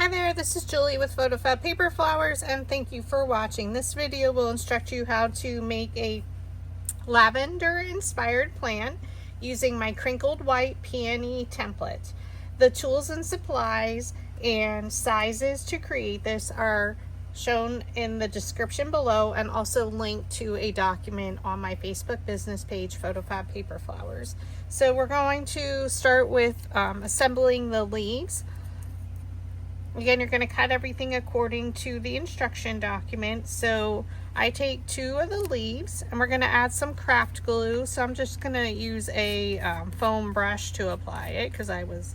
Hi there, this is Julie with PhotoFabPaperFlowers, and thank you for watching. This video will instruct you how to make a lavender inspired plant using my Crinkled White Peony template. The tools and supplies and sizes to create this are shown in the description below, and also linked to a document on my Facebook business page, PhotoFabPaperFlowers. So we're going to start with assembling the leaves. Again, you're going to cut everything according to the instruction document. So I take 2 of the leaves and we're going to add some craft glue. So I'm just going to use a foam brush to apply it because I was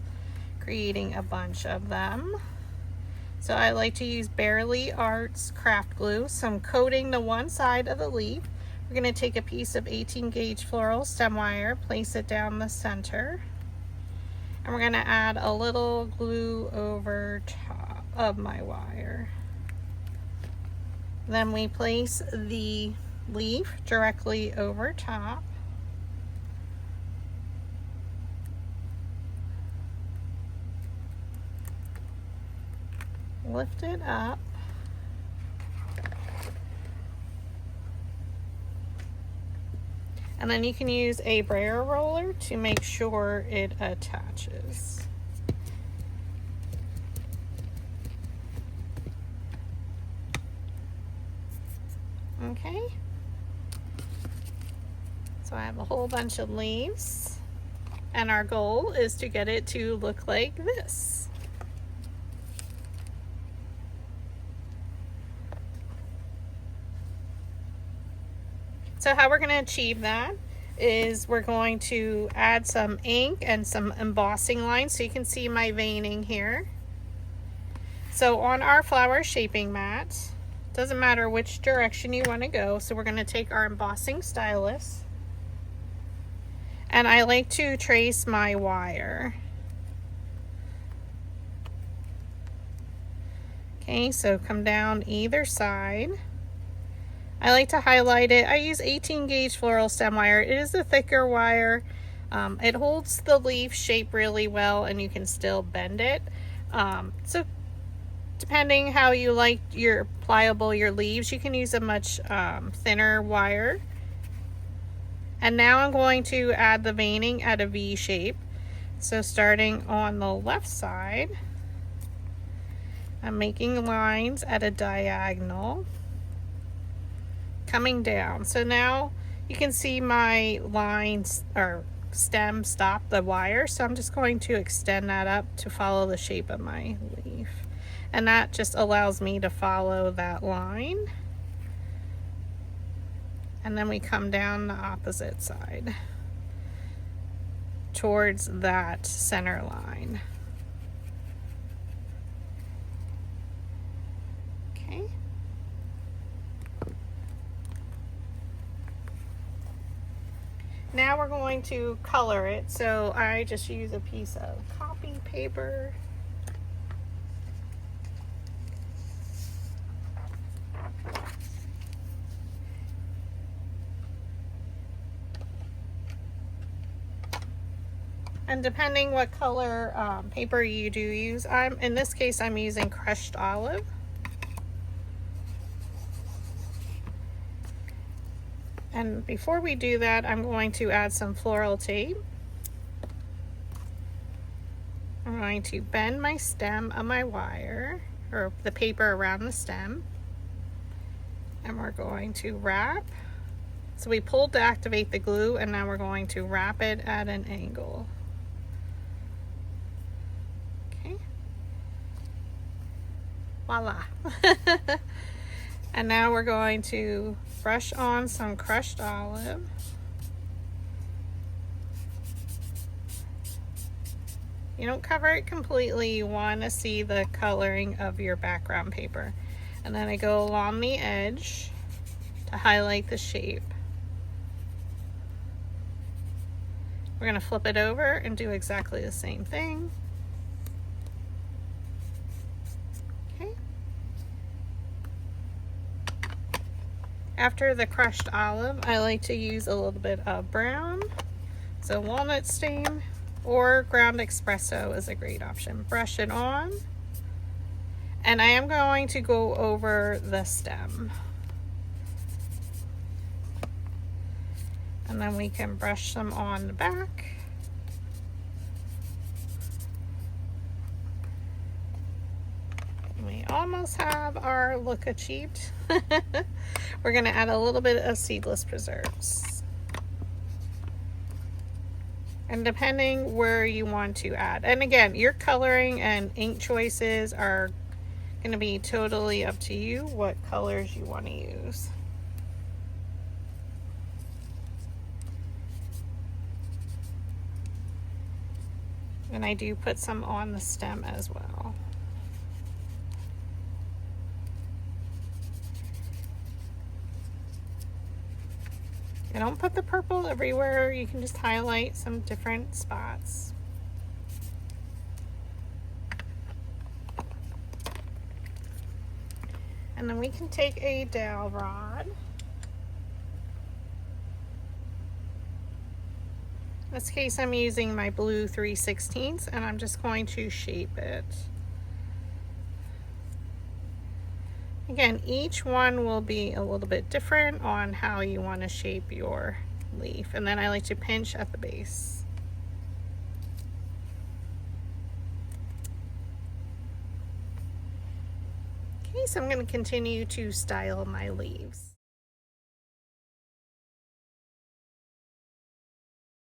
creating a bunch of them. So I like to use Barely Arts craft glue. So I'm coating the one side of the leaf. We're going to take a piece of 18 gauge floral stem wire, place it down the center. And we're going to add a little glue over top of my wire. Then we place the leaf directly over top. Lift it up. And then you can use a Brayer Roller to make sure it attaches. Okay. So I have a whole bunch of leaves, and our goal is to get it to look like this. So how we're going to achieve that is we're going to add some ink and some embossing lines, so you can see my veining here. So on our flower shaping mat, doesn't matter which direction you want to go, so we're going to take our embossing stylus, and I like to trace my wire. Okay, so come down either side. I like to highlight it. I use 18 gauge floral stem wire. It is a thicker wire. It holds the leaf shape really well, and you can still bend it. So depending how you like your pliable your leaves, you can use a much thinner wire. And now I'm going to add the veining at a V shape. So starting on the left side, I'm making lines at a diagonal, coming down. So now you can see my lines or stem stop the wire, so I'm just going to extend that up to follow the shape of my leaf, and that just allows me to follow that line. And then we come down the opposite side towards that center line. Okay. Now we're going to color it, so I just use a piece of copy paper. And depending what color paper you do use, in this case I'm using crushed olive. And before we do that, I'm going to add some floral tape. I'm going to bend my stem of my wire, or the paper around the stem, and we're going to wrap. So we pulled to activate the glue, and now we're going to wrap it at an angle. Okay. Voila. And now we're going to brush on some crushed olive. You don't cover it completely, you want to see the coloring of your background paper. And then I go along the edge to highlight the shape. We're going to flip it over and do exactly the same thing. After the crushed olive, I like to use a little bit of brown. So walnut stain or ground espresso is a great option. Brush it on. And I am going to go over the stem. And then we can brush them on the back. We almost have our look achieved. We're going to add a little bit of seedless preserves. And depending where you want to add. And again, your coloring and ink choices are going to be totally up to you what colors you want to use. And I do put some on the stem as well. I don't put the purple everywhere. You can just highlight some different spots. And then we can take a dowel rod. In this case, I'm using my blue 3/16 and I'm just going to shape it. Again, each one will be a little bit different on how you want to shape your leaf. And then I like to pinch at the base. Okay, so I'm going to continue to style my leaves.